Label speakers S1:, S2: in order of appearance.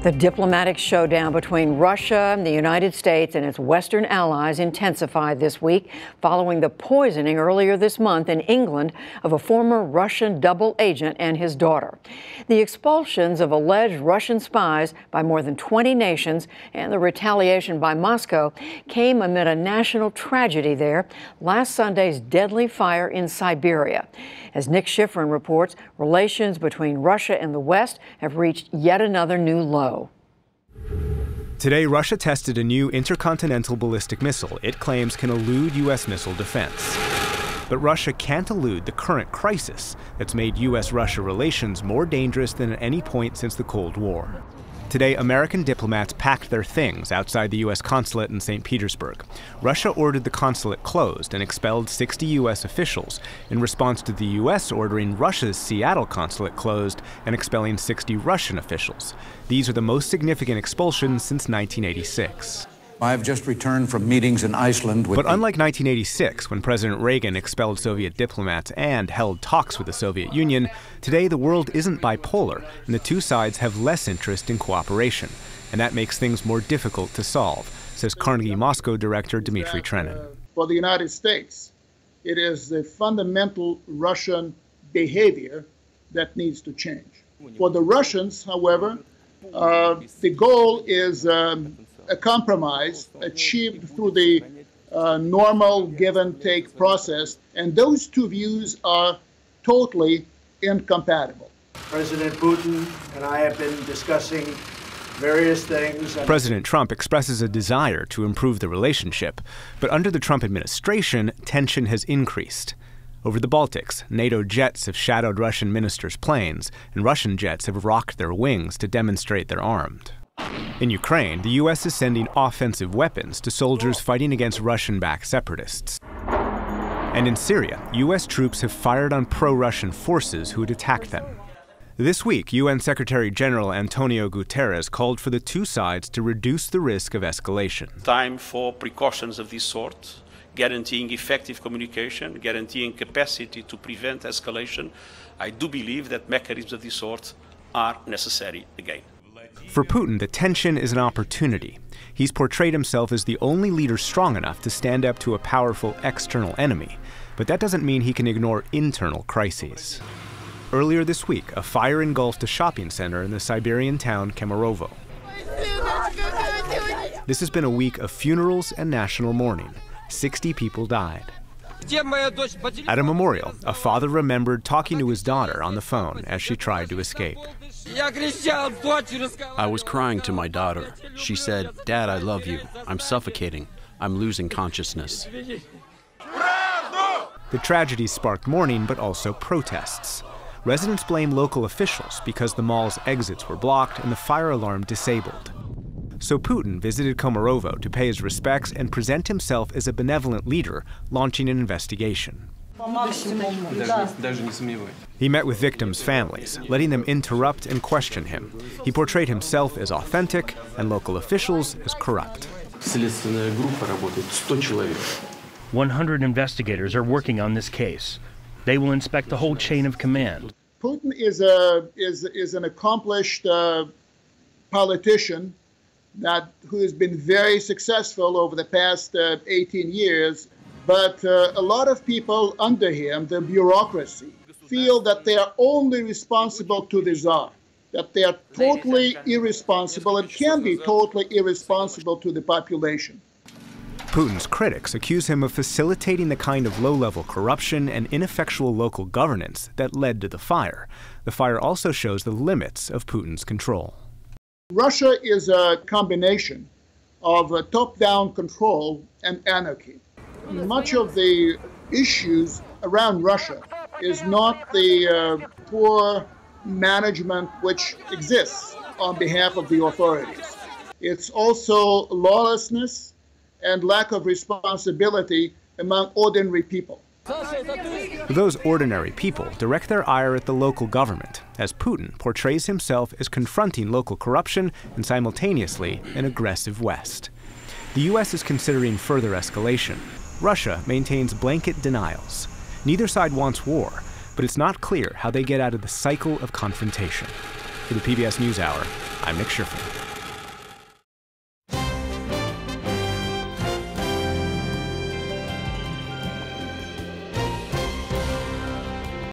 S1: The diplomatic showdown between Russia and the United States and its Western allies intensified this week following the poisoning earlier this month in England of a former Russian double agent and his daughter. The expulsions of alleged Russian spies by more than 20 nations and the retaliation by Moscow came amid a national tragedy there, last Sunday's deadly fire in Siberia. As Nick Schifrin reports, relations between Russia and the West have reached yet another new low.
S2: Today, Russia tested a new intercontinental ballistic missile it claims can elude U.S. missile defense. But Russia can't elude the current crisis that's made U.S.-Russia relations more dangerous than at any point since the Cold War. Today, American diplomats packed their things outside the U.S. consulate in St. Petersburg. Russia ordered the consulate closed and expelled 60 U.S. officials in response to the U.S. ordering Russia's Seattle consulate closed and expelling 60 Russian officials. These are the most significant expulsions since 1986.
S3: I've just returned from meetings in Iceland with...
S2: But unlike 1986, when President Reagan expelled Soviet diplomats and held talks with the Soviet Union, today the world isn't bipolar, and the two sides have less interest in cooperation. And that makes things more difficult to solve, says Carnegie Moscow director Dmitry Trenin.
S4: For the United States, it is the fundamental Russian behavior that needs to change. For the Russians, however, the goal is a compromise achieved through the normal give-and-take process, and those two views are totally incompatible.
S5: President Putin and I have been discussing various things.
S2: President Trump expresses a desire to improve the relationship, but under the Trump administration, tension has increased. Over the Baltics, NATO jets have shadowed Russian ministers' planes, and Russian jets have rocked their wings to demonstrate they're armed. In Ukraine, the U.S. is sending offensive weapons to soldiers fighting against Russian-backed separatists. And in Syria, U.S. troops have fired on pro-Russian forces who had attacked them. This week, UN Secretary General Antonio Guterres called for the two sides to reduce the risk of escalation.
S6: Time for precautions of this sort, guaranteeing effective communication, guaranteeing capacity to prevent escalation. I do believe that mechanisms of this sort are necessary again.
S2: For Putin, the tension is an opportunity. He's portrayed himself as the only leader strong enough to stand up to a powerful external enemy, but that doesn't mean he can ignore internal crises. Earlier this week, a fire engulfed a shopping center in the Siberian town Kemerovo. This has been a week of funerals and national mourning. 60 people died. At a memorial, a father remembered talking to his daughter on the phone as she tried to escape.
S7: I was crying to my daughter. She said, "Dad, I love you. I'm suffocating. I'm losing consciousness."
S2: The tragedy sparked mourning, but also protests. Residents blame local officials because the mall's exits were blocked and the fire alarm disabled. So Putin visited Kemerovo to pay his respects and present himself as a benevolent leader, launching an investigation. He met with victims' families, letting them interrupt and question him. He portrayed himself as authentic and local officials as corrupt.
S8: 100 investigators are working on this case. They will inspect the whole chain of command.
S4: Putin is an accomplished politician who has been very successful over the past 18 years. But a lot of people under him, the bureaucracy, feel that they are only responsible to the Tsar, that they are totally irresponsible and can be totally irresponsible to the population.
S2: Putin's critics accuse him of facilitating the kind of low-level corruption and ineffectual local governance that led to the fire. The fire also shows the limits of Putin's control.
S4: Russia is a combination of top-down control and anarchy. Much of the issues around Russia is not the poor management which exists on behalf of the authorities. It's also lawlessness and lack of responsibility among ordinary people.
S2: Those ordinary people direct their ire at the local government, as Putin portrays himself as confronting local corruption and simultaneously an aggressive West. The U.S. is considering further escalation. Russia maintains blanket denials. Neither side wants war, but it's not clear how they get out of the cycle of confrontation. For the PBS NewsHour, I'm Nick Schifrin.